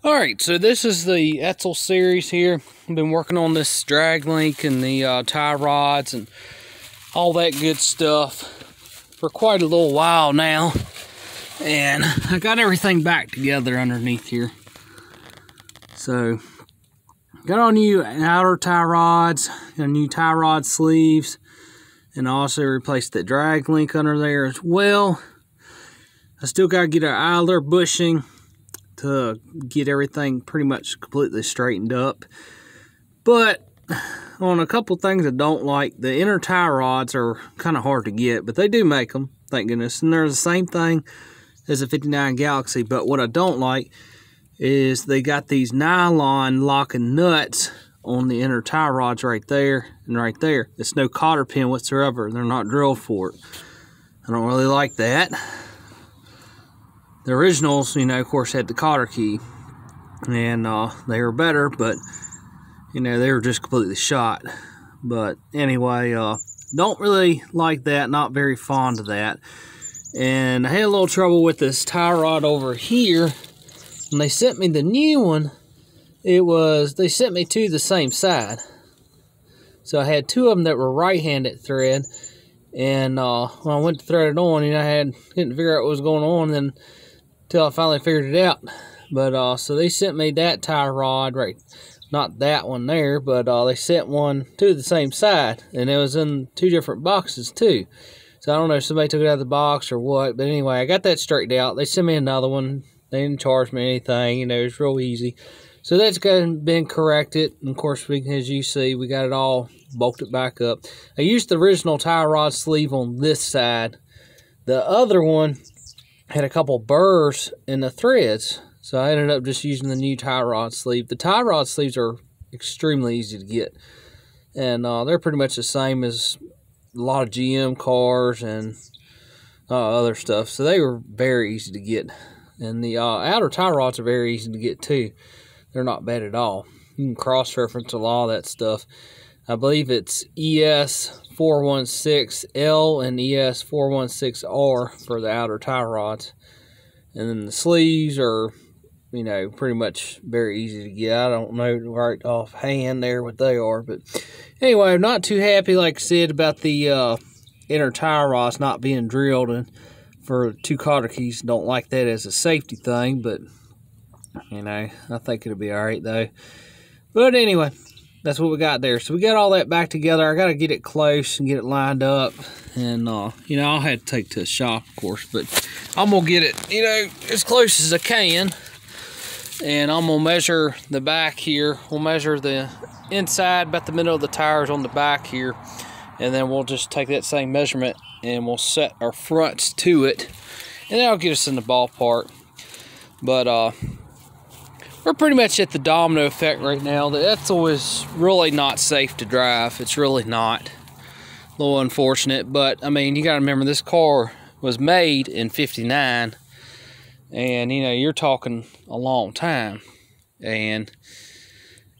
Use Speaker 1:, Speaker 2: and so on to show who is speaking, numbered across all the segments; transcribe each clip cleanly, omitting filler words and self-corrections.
Speaker 1: Alright, so this is the Edsel series here. I've been working on this drag link and the tie rods and all that good stuff for quite a little while now. And I got everything back together underneath here. So, got all new outer tie rods, got new tie rod sleeves, and I also replaced the drag link under there as well. I still got to get an idler bushing to get everything pretty much completely straightened up. But on a couple things I don't like, the inner tie rods are kind of hard to get, but they do make them, thank goodness. And they're the same thing as a 59 Galaxy, but what I don't like is they got these nylon locking nuts on the inner tie rods right there and right there. It's no cotter pin whatsoever. They're not drilled for it. I don't really like that. The originals, you know, of course, had the cotter key, and they were better, but, you know, they were just completely shot. But anyway, don't really like that, not very fond of that. And I had a little trouble with this tie rod over here. When they sent me the new one, they sent me two the same side. So I had two of them that were right-handed thread, and when I went to thread it on, you know, I couldn't figure out what was going on, and until I finally figured it out. But so they sent me that tie rod, right, not that one there, but they sent two of the same side, and it was in two different boxes too. So I don't know if somebody took it out of the box or what, but anyway, I got that straightened out. They sent me another one. They didn't charge me anything, you know, it was real easy. So that's been corrected, and of course, as you see, we got it all bolted back up. I used the original tie rod sleeve on this side. The other one had a couple burrs in the threads, so I ended up just using the new tie rod sleeve. The tie rod sleeves are extremely easy to get, and they're pretty much the same as a lot of GM cars and other stuff, so they were very easy to get. And the outer tie rods are very easy to get too. They're not bad at all. You can cross-reference a lot of that stuff. I believe it's ES416L and ES416R for the outer tie rods. And then the sleeves are, you know, pretty much very easy to get. I don't know right offhand there what they are. But anyway, I'm not too happy, like I said, about the inner tie rods not being drilled and for two cotter keys. Don't like that as a safety thing, but, you know, I think it'll be alright though. But anyway, that's what we got there. So we got all that back together. I got to get it close and get it lined up. And, you know, I'll have to take it to the shop, of course. But I'm going to get it, you know, as close as I can. And I'm going to measure the back here. We'll measure the inside, about the middle of the tires on the back here. And then we'll just take that same measurement and we'll set our fronts to it. And that'll get us in the ballpark. But, we're pretty much at the domino effect right now. The Edsel is really not safe to drive. It's really not. A little unfortunate, but I mean, you got to remember this car was made in '59, and you know, you're talking a long time, and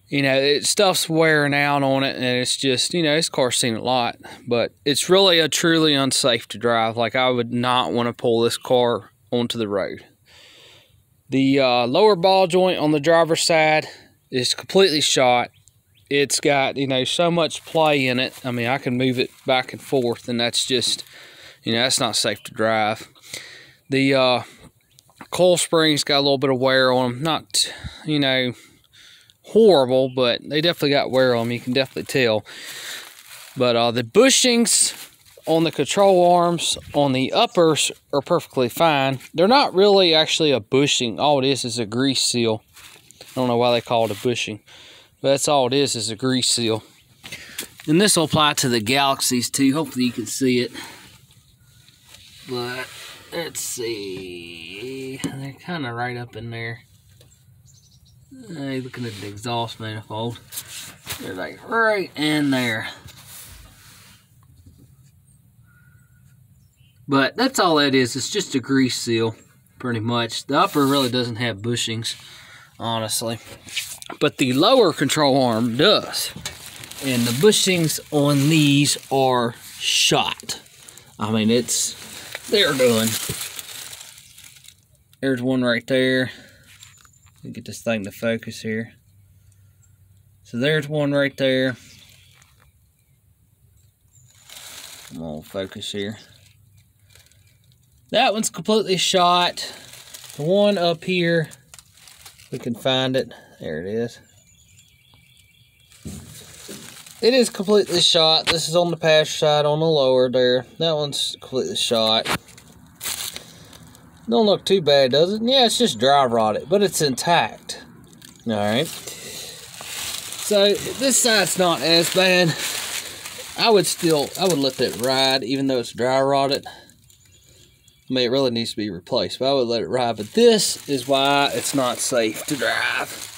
Speaker 1: you know, stuff's wearing out on it, and it's just, you know, this car's seen a lot, but it's really a truly unsafe to drive. Like, I would not want to pull this car onto the road. The lower ball joint on the driver's side is completely shot. It's got, you know, so much play in it. I mean, I can move it back and forth, and that's just, you know, that's not safe to drive. The coil springs got a little bit of wear on them. Not, you know, horrible, but they definitely got wear on them. You can definitely tell. But the bushings on the control arms on the uppers are perfectly fine. They're not really actually a bushing. All it is a grease seal. I don't know why they call it a bushing, but that's all it is a grease seal. And this will apply to the Galaxies too. Hopefully you can see it. But let's see. They're kind of right up in there. Hey, looking at the exhaust manifold. They're like right in there. But that's all that is. It's just a grease seal, pretty much. The upper really doesn't have bushings, honestly. But the lower control arm does. And the bushings on these are shot. I mean, they're done. There's one right there. Get this thing to focus here. So there's one right there. I'm gonna focus here. That one's completely shot. The one up here, we can find it. There it is. It is completely shot. This is on the pasture side on the lower there. That one's completely shot. Don't look too bad, does it? Yeah, it's just dry rotted, but it's intact. Alright. So this side's not as bad. I would let that ride, even though it's dry rotted. I mean, it really needs to be replaced, but I would let it ride. But this is why it's not safe to drive.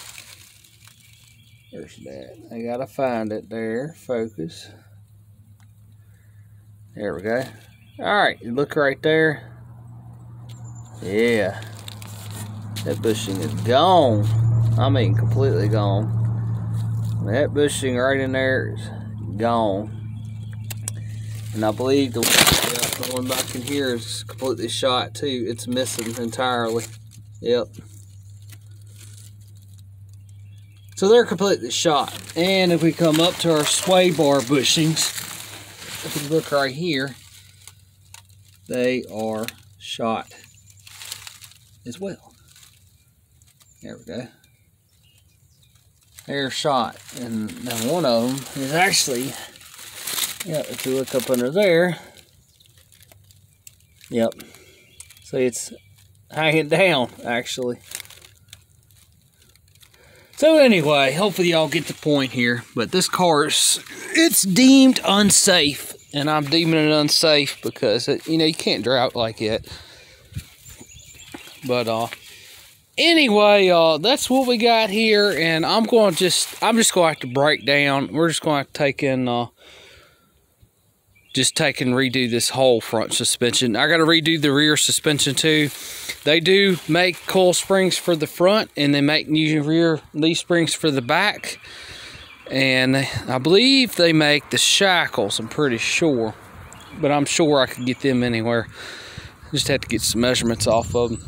Speaker 1: There's that. I gotta find it there. Focus. There we go. Alright, you look right there. Yeah. That bushing is gone. I mean, completely gone. That bushing right in there is gone. And I believe the one back in here is completely shot too. It's missing entirely. Yep. So they're completely shot. And if we come up to our sway bar bushings, if you look right here, they are shot as well. There we go. They're shot. And then one of them is actually, yeah, if you look up under there, yep. See, it's hanging down, actually. So anyway, hopefully y'all get the point here. But this car it's deemed unsafe. And I'm deeming it unsafe because, you know, you can't drive like it. But, anyway, that's what we got here. And I'm just going to have to break down. We're just going to have to take in, redo this whole front suspension. I got to redo the rear suspension too. They do make coil springs for the front, and they make new rear leaf springs for the back. And I believe they make the shackles, I'm pretty sure. But I'm sure I could get them anywhere. Just have to get some measurements off of them.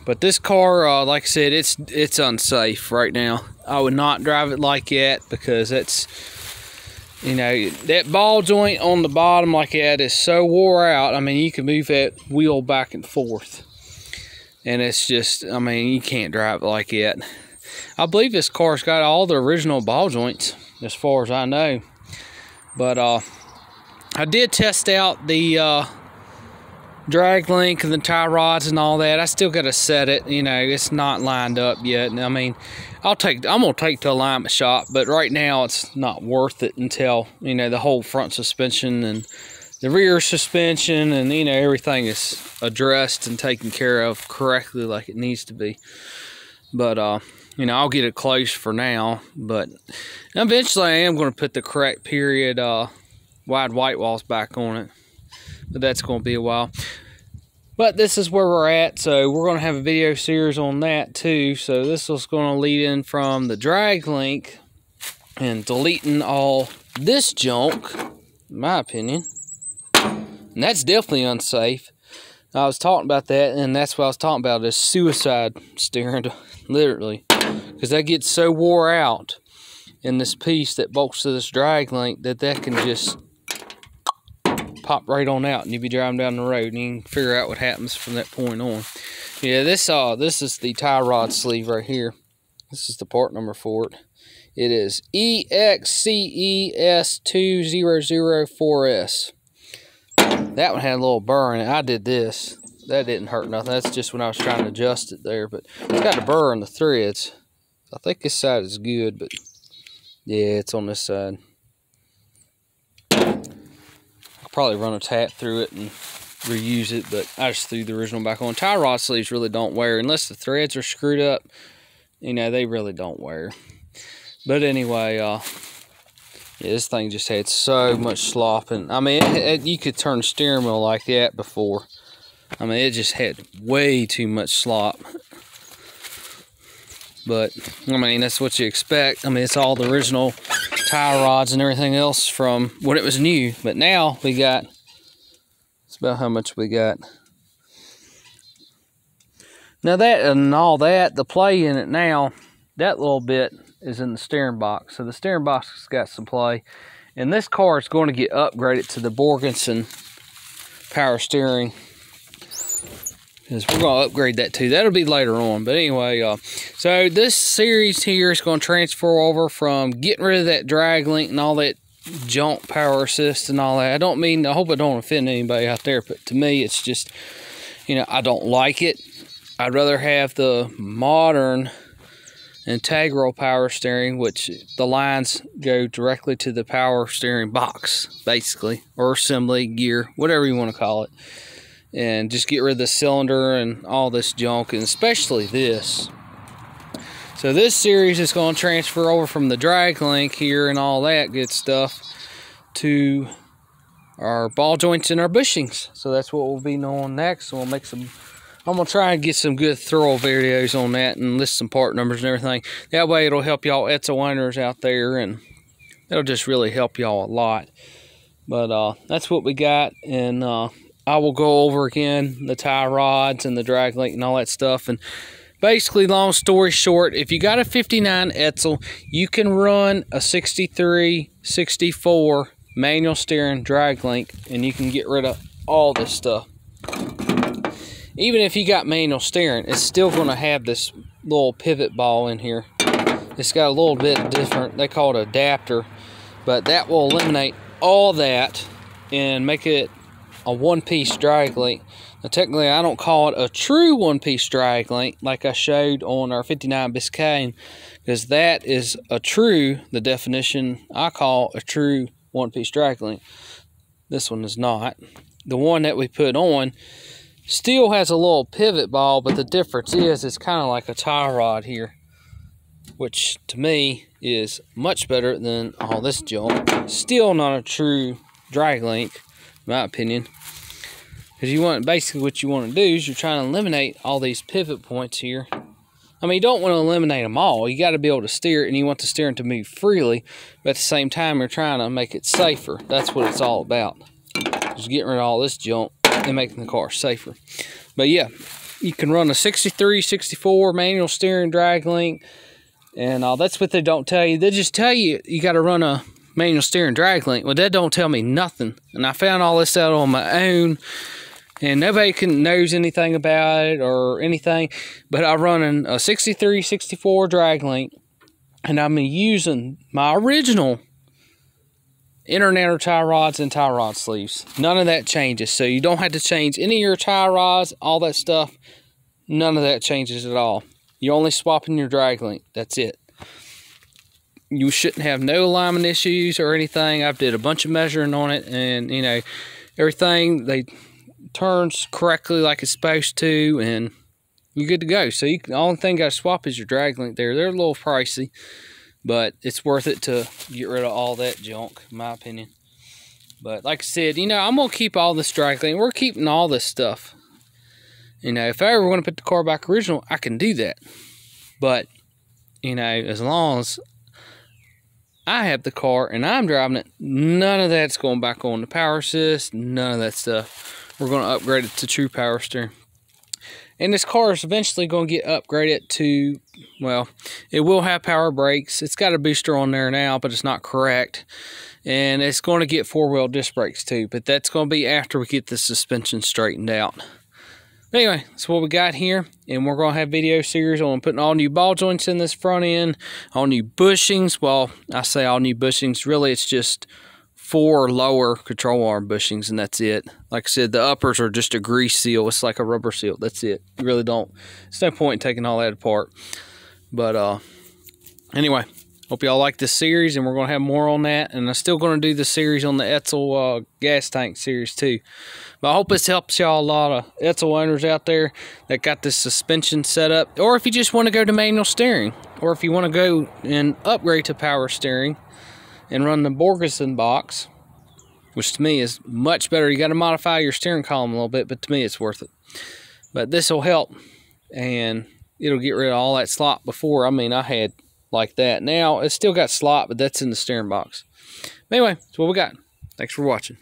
Speaker 1: But this car, like I said, it's unsafe right now. I would not drive it like that because it's, you know, that ball joint on the bottom like that is so wore out. I mean, you can move that wheel back and forth. And it's just, I mean, you can't drive it like that. I believe this car's got all the original ball joints, as far as I know. But I did test out the drag link and the tie rods and all that. I still got to set it. You know, it's not lined up yet. I mean, I'm gonna take to alignment shop, but right now it's not worth it until, you know, the whole front suspension and the rear suspension and, you know, everything is addressed and taken care of correctly like it needs to be. But you know, I'll get it close for now, but eventually I am going to put the correct period wide white walls back on it. But that's going to be a while. But this is where we're at, so we're going to have a video series on that too. So this is going to lead in from the drag link and deleting all this junk, in my opinion. And that's definitely unsafe. I was talking about that, and that's what I was talking about, is suicide steering, literally. Because that gets so wore out in this piece that bolts to this drag link that can just pop right on out, and you'll be driving down the road and you can figure out what happens from that point on. Yeah, this is the tie rod sleeve right here. This is the part number for it. It is EXCES2004S. That one had a little burr in it. I did this. That didn't hurt nothing. That's just when I was trying to adjust it there. But it's got a burr in the threads. I think this side is good, but yeah, it's on this side. I'll probably run a tap through it and reuse it, but I just threw the original back on. Tie rod sleeves really don't wear unless the threads are screwed up. You know, they really don't wear. But anyway, yeah, this thing just had so much slop. And I mean, you could turn the steering wheel like that before. I mean, it just had way too much slop. But, I mean, that's what you expect. I mean, it's all the original tie rods and everything else from when it was new. But now we got, it's about how much we got. Now that and all that, the play in it now, that little bit is in the steering box. So the steering box has got some play. And this car is going to get upgraded to the Borgensen power steering, because we're going to upgrade that too. That'll be later on. But anyway, so this series here is going to transfer over from getting rid of that drag link and all that junk, power assist and all that. I hope I don't offend anybody out there, but to me it's just, you know, I don't like it. I'd rather have the modern integral power steering, which the lines go directly to the power steering box, basically, or assembly, gear, whatever you want to call it, and just get rid of the cylinder and all this junk, and especially this. So this series is going to transfer over from the drag link here and all that good stuff to our ball joints and our bushings. So that's what we'll be doing next. So we'll make some, I'm going to try and get some good thorough videos on that and list some part numbers and everything. That way it'll help y'all Edsel owners out there, and it'll just really help y'all a lot. But that's what we got, and I will go over again the tie rods and the drag link and all that stuff. And basically, long story short, if you got a 59 Edsel, you can run a 63, 64 manual steering drag link, and you can get rid of all this stuff. Even if you got manual steering, it's still going to have this little pivot ball in here. It's got a little bit different, they call it an adapter, but that will eliminate all that and make it a one-piece drag link. Now technically I don't call it a true one-piece drag link like I showed on our 59 Biscayne, because that is a true, the definition I call a true one-piece drag link. This one is not. The one that we put on still has a little pivot ball, but the difference is it's kind of like a tie rod here, which to me is much better than all this junk. Still not a true drag link, in my opinion, because you want, basically what you want to do is you're trying to eliminate all these pivot points here. I mean, you don't want to eliminate them all. You got to be able to steer it, and you want the steering to move freely, but at the same time you're trying to make it safer. That's what it's all about, just getting rid of all this junk and making the car safer. But yeah, you can run a 63, 64 manual steering drag link, and that's what they don't tell you. They just tell you you got to run a manual steering drag link. Well, that don't tell me nothing, and I found all this out on my own, and nobody knows anything about it or anything. But I'm running a 63, 64 drag link, and I'm using my original internator tie rods and tie rod sleeves. None of that changes, so you don't have to change any of your tie rods, all that stuff. None of that changes at all. You're only swapping your drag link. That's it. You shouldn't have no alignment issues or anything. I've did a bunch of measuring on it, and you know, everything they turns correctly like it's supposed to, and you're good to go. So the only thing you got to swap is your drag link there. They're a little pricey, but it's worth it to get rid of all that junk, in my opinion. But like I said, you know, I'm going to keep all this drag link. We're keeping all this stuff. You know, if I ever want to put the car back original, I can do that. But, you know, as long as I have the car and I'm driving it, none of that's going back on the power assist, none of that stuff. We're going to upgrade it to true power steering. And this car is eventually going to get upgraded to, well, it will have power brakes. It's got a booster on there now, but it's not correct. And it's going to get four-wheel disc brakes too, but that's going to be after we get the suspension straightened out. But anyway, that's what we got here. And we're going to have video series on putting all new ball joints in this front end, all new bushings. Well, I say all new bushings. Really, it's just 4 lower control arm bushings, and that's it. Like I said, the uppers are just a grease seal. It's like a rubber seal. That's it. You really don't. There's no point in taking all that apart. But anyway, hope y'all like this series, and we're going to have more on that. And I'm still going to do the series on the Edsel gas tank series too. But I hope this helps y'all, a lot of Edsel owners out there that got this suspension set up. Or if you just want to go to manual steering, or if you want to go and upgrade to power steering and run the Borgensen box, which to me is much better. You got to modify your steering column a little bit, but to me it's worth it. But this will help, and it'll get rid of all that slop before. I mean, I had like that. Now it's still got slop, but that's in the steering box. Anyway, that's what we got. Thanks for watching.